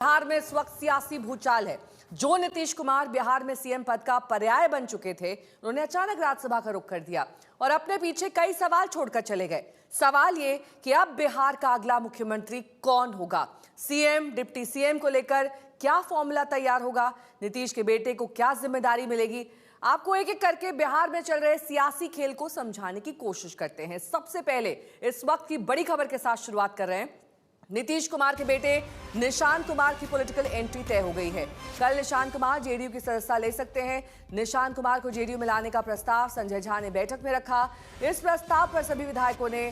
बिहार में इस वक्त सियासी भूचाल है। जो नीतीश कुमार बिहार में सीएम पद का पर्याय बन चुके थे, उन्होंने अचानक राज्यसभा का रुख कर दिया और अपने पीछे कई सवाल छोड़कर चले गए। सवाल ये कि अब बिहार का अगला मुख्यमंत्री कौन होगा, सीएम डिप्टी सीएम को लेकर क्या फॉर्मूला तैयार होगा, नीतीश के बेटे को क्या जिम्मेदारी मिलेगी। आपको एक एक करके बिहार में चल रहे सियासी खेल को समझाने की कोशिश करते हैं। सबसे पहले इस वक्त की बड़ी खबर के साथ शुरुआत कर रहे हैं। नीतीश कुमार के बेटे निशांत कुमार की पॉलिटिकल एंट्री तय हो गई है। कल निशांत कुमार जेडीयू की सदस्यता ले सकते हैं। निशांत कुमार को जेडीयू में लाने का प्रस्ताव संजय झा ने बैठक में रखा। इस प्रस्ताव पर सभी विधायकों ने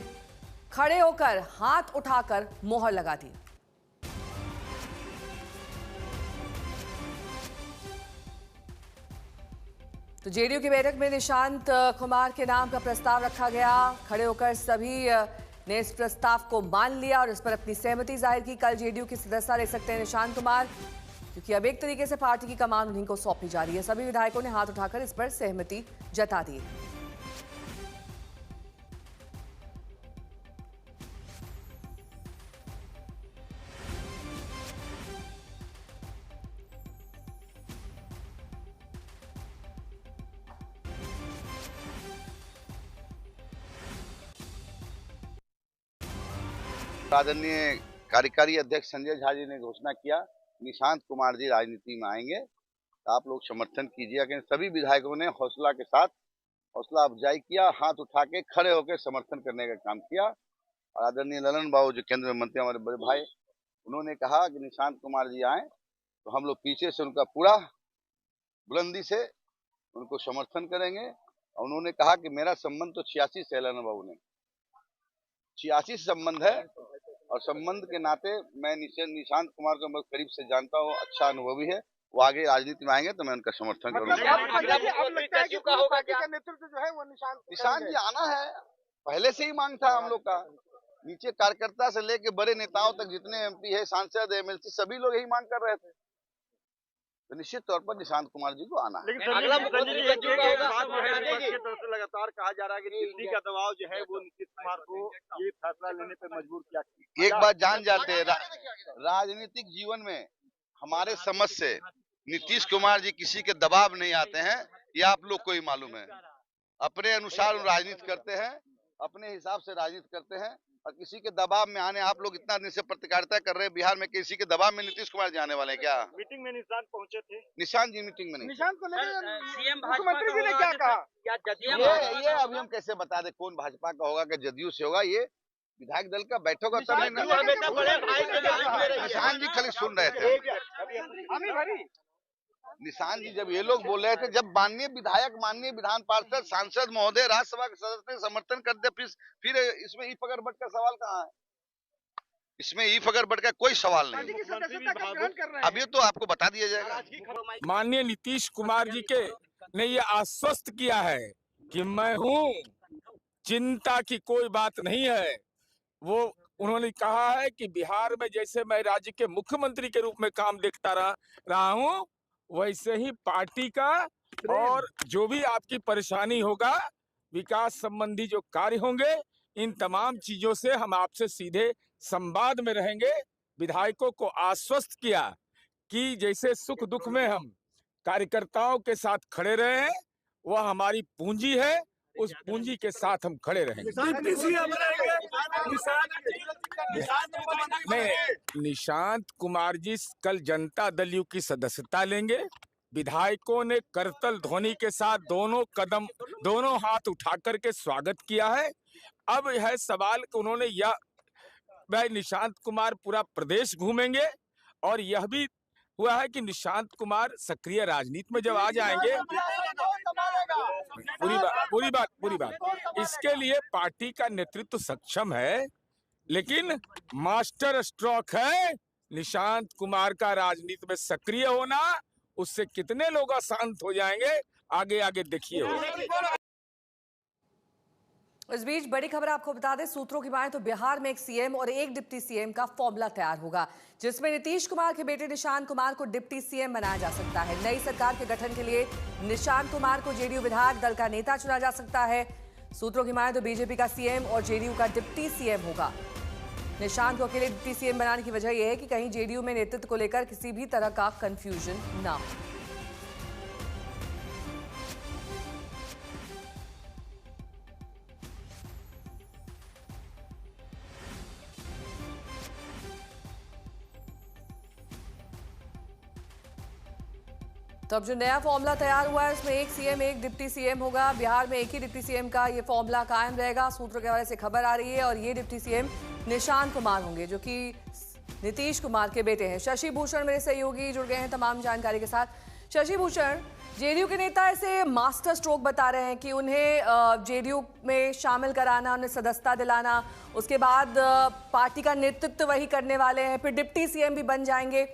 खड़े होकर हाथ उठाकर मोहर लगा दी। तो जेडीयू की बैठक में निशांत कुमार के नाम का प्रस्ताव रखा गया। खड़े होकर सभी ने इस प्रस्ताव को मान लिया और इस पर अपनी सहमति जाहिर की। कल जेडीयू की सदस्यता ले सकते हैं निशांत कुमार, क्योंकि अब एक तरीके से पार्टी की कमान उन्हीं को सौंपी जा रही है। सभी विधायकों ने हाथ उठाकर इस पर सहमति जता दी। आदरणीय कार्यकारी अध्यक्ष संजय झा जी ने घोषणा किया निशांत कुमार जी राजनीति में आएंगे, तो आप लोग समर्थन कीजिए। सभी विधायकों ने हौसला के साथ हौसला अफजाई किया, हाथ उठा के खड़े होकर समर्थन करने का काम किया। और आदरणीय ललन बाबू जो केंद्र में मंत्री हमारे बड़े भाई, उन्होंने कहा कि निशांत कुमार जी आए तो हम लोग पीछे से उनका पूरा बुलंदी से उनको समर्थन करेंगे। और उन्होंने कहा कि मेरा संबंध तो 86 से ललन बाबू ने 86 से संबंध है और संबंध के नाते मैं निशांत कुमार को बहुत करीब से जानता हूँ, अच्छा अनुभवी है। वो आगे राजनीति में आएंगे तो मैं उनका समर्थन करूंगा। नेतृत्व जो है वो निशांत जी आना है, पहले से ही मांग था हम लोग का। नीचे कार्यकर्ता से लेके बड़े नेताओं तक जितने एमपी है, सांसद, एमएलसी, सभी लोग यही मांग कर रहे थे। तो निश्चित तौर पर निशांत कुमार जी को आना है। लगातार कहा जा रहा है कि दिल्ली का दबाव जो है वो नीतीश कुमार को ये फैसला लेने पे मजबूर किया। एक बात जान जाते हैं, राजनीतिक जीवन में हमारे समझ से नीतीश कुमार जी किसी के दबाव नहीं आते हैं, ये आप लोग को ही मालूम है। अपने अनुसार राजनीति करते हैं, अपने हिसाब से राजनीति करते हैं और किसी के दबाव में आने आप लोग इतना दिन से पत्रकारिता कर रहे हैं। बिहार में किसी के दबाव में नीतीश कुमार जी आने वाले हैं क्या? मीटिंग में निशांत पहुंचे थे। निशांत जी मीटिंग में नहीं। निशांत को सीएम मुख्यमंत्री जी ने क्या कहा? ये अभी हम कैसे बता दे कौन भाजपा का होगा, कि जदयू से होगा? ये विधायक दल का बैठक होगा तब निशांत जी खाली सुन रहे थे। निशांत जी जब ये लोग बोल रहे थे, जब माननीय विधायक, माननीय विधान पार्षद, सांसद महोदय, राज्यसभा के सदस्य ने समर्थन कर दिया, फिर इसमें ई फगर बट का सवाल कहाँ है? इसमें ई फगर बट का कोई सवाल नहीं। अब ये तो आपको बता दिया जाएगा। माननीय नीतीश कुमार जी के ने ये आश्वस्त किया है कि मैं हूँ, चिंता की कोई बात नहीं है। वो उन्होंने कहा है कि बिहार में जैसे मैं राज्य के मुख्यमंत्री के रूप में काम देखता रहा हूँ, वैसे ही पार्टी का और जो भी आपकी परेशानी होगा, विकास संबंधी जो कार्य होंगे, इन तमाम चीजों से हम आपसे सीधे संवाद में रहेंगे। विधायकों को आश्वस्त किया कि जैसे सुख दुख में हम कार्यकर्ताओं के साथ खड़े रहे हैं, वह हमारी पूंजी है, उस पूंजी के साथ हम खड़े रहेंगे। नहीं, निशांत कुमार जी कल जनता दल यू की सदस्यता लेंगे। विधायकों ने करतल ध्वनि के साथ दोनों हाथ उठाकर के स्वागत किया है। अब यह सवाल कि उन्होंने भाई निशांत कुमार पूरा प्रदेश घूमेंगे और यह भी हुआ है कि निशांत कुमार सक्रिय राजनीति में जब आ जाएंगे, पूरी बात इसके लिए पार्टी का नेतृत्व सक्षम है, लेकिन मास्टर स्ट्रोक है निशांत कुमार का राजनीति में सक्रिय होना। उससे कितने लोग अशांत हो जाएंगे, आगे आगे देखिए। इस बीच बड़ी खबर आपको बता दें, सूत्रों की माने तो बिहार में एक सीएम और एक डिप्टी सीएम का फॉर्मूला तैयार होगा, जिसमें नीतीश कुमार के बेटे निशांत कुमार को डिप्टी सीएम बनाया जा सकता है। नई सरकार के गठन के लिए निशांत कुमार को जेडीयू विधायक दल का नेता चुना जा सकता है। सूत्रों की माने तो बीजेपी का सीएम और जेडीयू का डिप्टी सीएम होगा। निशांत को अकेले डिप्टी सीएम बनाने की वजह यह है कि कहीं जेडीयू में नेतृत्व को लेकर किसी भी तरह का कंफ्यूजन ना हो। तो अब जो नया फॉर्मूला तैयार हुआ है उसमें एक सीएम एक डिप्टी सीएम होगा। बिहार में एक ही डिप्टी सीएम का ये फॉर्मूला कायम रहेगा। सूत्रों के हवाले से खबर आ रही है और ये डिप्टी सीएम निशांत कुमार होंगे जो कि नीतीश कुमार के बेटे हैं। शशि भूषण मेरे सहयोगी जुड़ गए हैं तमाम जानकारी के साथ। शशि भूषण, जेडीयू के नेता ऐसे मास्टर स्ट्रोक बता रहे हैं कि उन्हें जेडीयू में शामिल कराना, उन्हें सदस्यता दिलाना, उसके बाद पार्टी का नेतृत्व वही करने वाले हैं, फिर डिप्टी सीएम भी बन जाएंगे।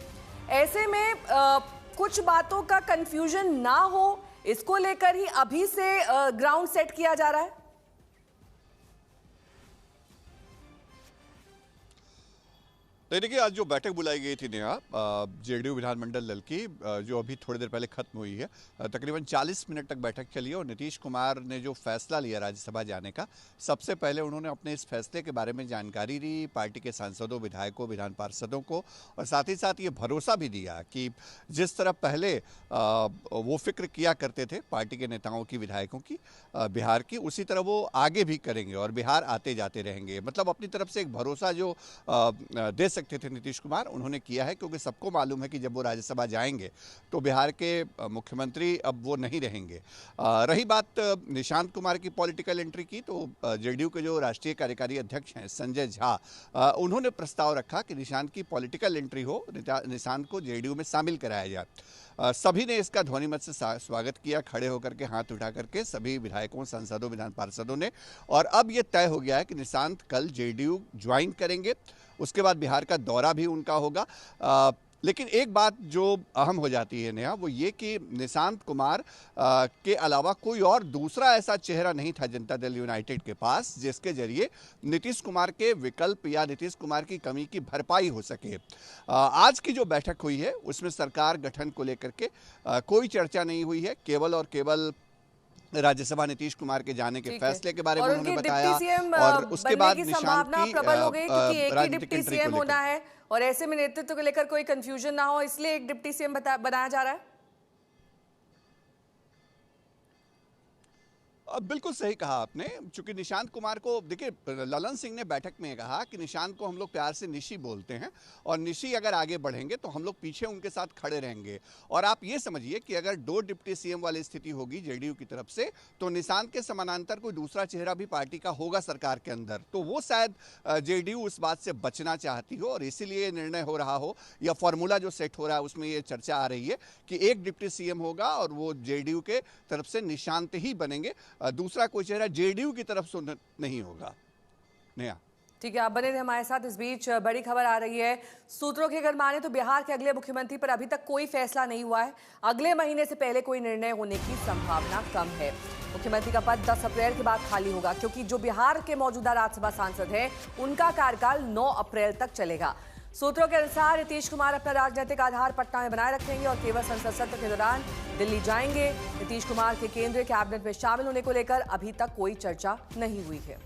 ऐसे में कुछ बातों का कंफ्यूजन ना हो इसको लेकर ही अभी से ग्राउंड सेट किया जा रहा है। देखिए, आज जो बैठक बुलाई गई थी नेहा जेडीयू विधानमंडल दल की, जो अभी थोड़ी देर पहले खत्म हुई है, तकरीबन 40 मिनट तक बैठक चली है और नीतीश कुमार ने जो फैसला लिया राज्यसभा जाने का, सबसे पहले उन्होंने अपने इस फैसले के बारे में जानकारी दी पार्टी के सांसदों, विधायकों, विधान पार्षदों को, और साथ ही साथ ये भरोसा भी दिया कि जिस तरह पहले वो फिक्र किया करते थे पार्टी के नेताओं की, विधायकों की, बिहार की, उसी तरह वो आगे भी करेंगे और बिहार आते जाते रहेंगे। मतलब अपनी तरफ से एक भरोसा जो दे सकते थे नीतीश कुमार, उन्होंने किया है, क्योंकि सबको मालूम है कि जब वो राज्यसभा जाएंगे तो बिहार के मुख्यमंत्री अब वो नहीं रहेंगे। रही बात निशांत कुमार की पॉलिटिकल एंट्री की, तो जेडीयू के जो राष्ट्रीय कार्यकारी अध्यक्ष हैं संजय झा, उन्होंने प्रस्ताव रखा कि निशांत की पॉलिटिकल एंट्री हो, निशांत को जेडीयू में शामिल कराया जाए। सभी ने इसका ध्वनिमत से स्वागत किया, खड़े होकर के, हाथ उठा करके, सभी विधायकों, सांसदों, विधान पार्षदों ने। और अब ये तय हो गया है कि निशांत कल जेडीयू ज्वाइन करेंगे, उसके बाद बिहार का दौरा भी उनका होगा। लेकिन एक बात जो अहम हो जाती है नेहा, वो ये कि निशांत कुमार के अलावा कोई और दूसरा ऐसा चेहरा नहीं था जनता दल यूनाइटेड के पास जिसके जरिए नीतीश कुमार के विकल्प या नीतीश कुमार की कमी की भरपाई हो सके। आज की जो बैठक हुई है उसमें सरकार गठन को लेकर के कोई चर्चा नहीं हुई है, केवल और केवल राज्यसभा नीतीश कुमार के जाने के फैसले के बारे में उन्होंने बताया, और उसके बाद निशांत की प्रबल हो गई क्योंकि एक ही डिप्टी एंट्री सीएम को होना है और ऐसे में नेतृत्व को लेकर कोई कंफ्यूजन ना हो, इसलिए एक डिप्टी सीएम बनाया जा रहा है। बिल्कुल सही कहा आपने, चूंकि निशांत कुमार को देखिए, ललन सिंह ने बैठक में कहा कि निशांत को हम लोग प्यार से निशी बोलते हैं और निशी अगर आगे बढ़ेंगे तो हम लोग पीछे उनके साथ खड़े रहेंगे। और आप ये समझिए कि अगर 2 डिप्टी सीएम वाली स्थिति होगी जेडीयू की तरफ से, तो निशांत के समानांतर कोई दूसरा चेहरा भी पार्टी का होगा सरकार के अंदर, तो वो शायद जेडीयू उस बात से बचना चाहती हो और इसीलिए निर्णय हो रहा हो, या फॉर्मूला जो सेट हो रहा है उसमें ये चर्चा आ रही है कि एक डिप्टी सीएम होगा और वो जेडीयू के तरफ से निशांत ही बनेंगे, दूसरा कोई चेहरा जेडीयू की तरफ से नहीं होगा। नेहा, ठीक है, आप बने रहे हमारे साथ। इस बीच बड़ी खबर आ रही है, सूत्रों की अगर माने तो बिहार के अगले मुख्यमंत्री पर अभी तक कोई फैसला नहीं हुआ है। अगले महीने से पहले कोई निर्णय होने की संभावना कम है। मुख्यमंत्री का पद 10 अप्रैल के बाद खाली होगा, क्योंकि जो बिहार के मौजूदा राज्यसभा सांसद हैं उनका कार्यकाल 9 अप्रैल तक चलेगा। सूत्रों के अनुसार नीतीश कुमार अपना राजनीतिक आधार पटना में बनाए रखेंगे और केवल संसद सत्र के दौरान दिल्ली जाएंगे। नीतीश कुमार के केंद्रीय कैबिनेट में शामिल होने को लेकर अभी तक कोई चर्चा नहीं हुई है।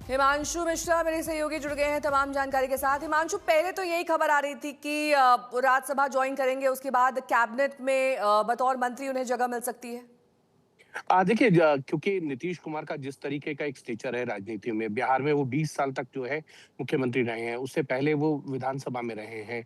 हिमांशु मिश्रा मेरे सहयोगी जुड़ गए हैं तमाम जानकारी के साथ। हिमांशु, पहले तो यही खबर आ रही थी कि राज्यसभा ज्वाइन करेंगे, उसके बाद कैबिनेट में बतौर मंत्री उन्हें जगह मिल सकती है। देखिए, क्योंकि नीतीश कुमार का जिस तरीके का एक स्टेचर है राजनीति में, बिहार में वो 20 साल तक जो है मुख्यमंत्री रहे हैं, उससे पहले वो विधानसभा में रहे हैं,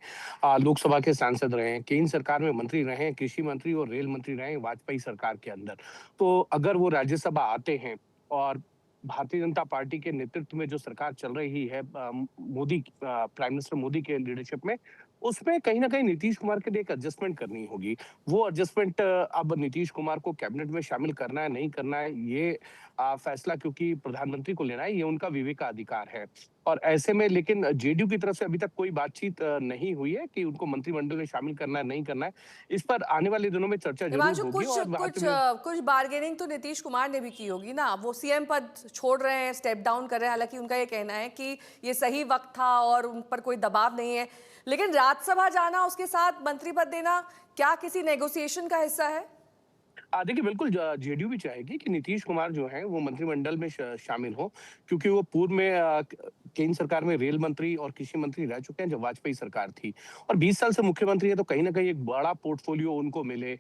लोकसभा के सांसद रहे हैं, केंद्र सरकार में मंत्री रहे हैं, कृषि मंत्री और रेल मंत्री रहे हैं वाजपेयी सरकार के अंदर। तो अगर वो राज्यसभा आते हैं और भारतीय जनता पार्टी के नेतृत्व में जो सरकार चल रही है, मोदी, प्राइम मिनिस्टर मोदी के लीडरशिप में, उसमें कहीं ना कहीं नीतीश कुमार के लिए एक एडजस्टमेंट करनी होगी। वो एडजस्टमेंट अब नीतीश कुमार को कैबिनेट में शामिल करना है, नहीं करना है, ये फैसला क्योंकि प्रधानमंत्री को लेना है, ये उनका विवेक का अधिकार है। और ऐसे में लेकिन जेडीयू की तरफ से अभी तक कोई बातचीत नहीं हुई है कि उनको मंत्रिमंडल में शामिल करना है, नहीं करना है। इस पर आने वाले दिनों में चर्चा जरूर होगी। कुछ बार्गेनिंग तो नीतीश कुमार ने भी की होगी ना, वो सीएम पद छोड़ रहे हैं, स्टेप डाउन कर रहे हैं। हालांकि उनका ये कहना है कि ये सही वक्त था और उन पर कोई दबाव नहीं है, लेकिन राज्यसभा जाना, उसके साथ मंत्री पद देना, क्या किसी नेगोशिएशन का हिस्सा है? देखिए बिल्कुल जेडीयू भी चाहेगी कि नीतीश कुमार जो है वो मंत्रिमंडल में शामिल हो, क्योंकि वो पूर्व में केंद्र सरकार में रेल मंत्री और कृषि मंत्री रह चुके हैं जब वाजपेयी सरकार थी, और 20 साल से मुख्यमंत्री है, तो कहीं ना कहीं एक बड़ा पोर्टफोलियो उनको मिले,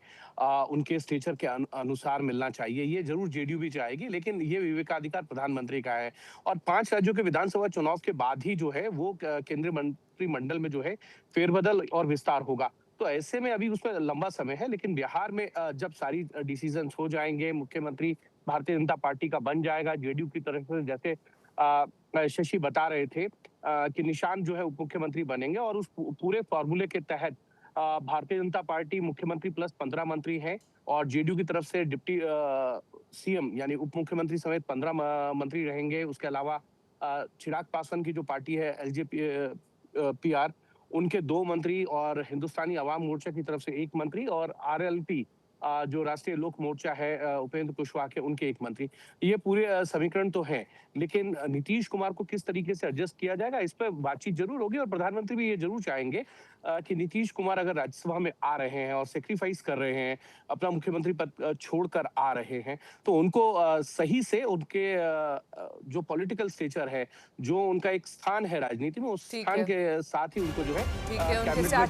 उनके स्टेचर के अनुसार मिलना चाहिए, ये जरूर जेडीयू भी चाहेगी। लेकिन ये विवेकाधिकार प्रधानमंत्री का है, और 5 राज्यों के विधानसभा चुनाव के बाद ही जो है वो केंद्रीय मंत्रिमंडल में जो है फेरबदल और विस्तार होगा। तो ऐसे में अभी उसमें लंबा समय है, लेकिन बिहार में जब सारी डिसीजंस हो जाएंगे, मुख्यमंत्री भारतीय जनता पार्टी का बन जाएगा, जेडीयू की तरफ से जैसे शशि बता रहे थे कि निशांत जो है उप मुख्यमंत्री बनेंगे, और उस पूरे फॉर्मूले के तहत भारतीय जनता पार्टी मुख्यमंत्री प्लस 15 मंत्री हैं, और जेडीयू की तरफ से डिप्टी सीएम यानी उप मुख्यमंत्री समेत 15 मंत्री रहेंगे। उसके अलावा चिराग पासवान की जो पार्टी है एलजेपी पीआर, उनके 2 मंत्री, और हिंदुस्तानी अवाम मोर्चा की तरफ से 1 मंत्री, और आरएलपी जो राष्ट्रीय लोक मोर्चा है उपेंद्र कुशवाहा के, उनके 1 मंत्री। ये पूरे समीकरण तो हैं, लेकिन नीतीश कुमार को किस तरीके से एडजस्ट किया जाएगा, इस पर बातचीत जरूर होगी, और प्रधानमंत्री भी ये जरूर चाहेंगे कि नीतीश कुमार अगर राज्यसभा में आ रहे हैं और सेक्रीफाइस कर रहे हैं, अपना मुख्यमंत्री पद छोड़कर आ रहे हैं, तो उनको सही से उनके जो पॉलिटिकल स्टेचर है, जो उनका एक स्थान है राजनीति में, उस ठीक स्थान है। के साथ ही उनको जो है ठीक है, उनके कैबिनेट से में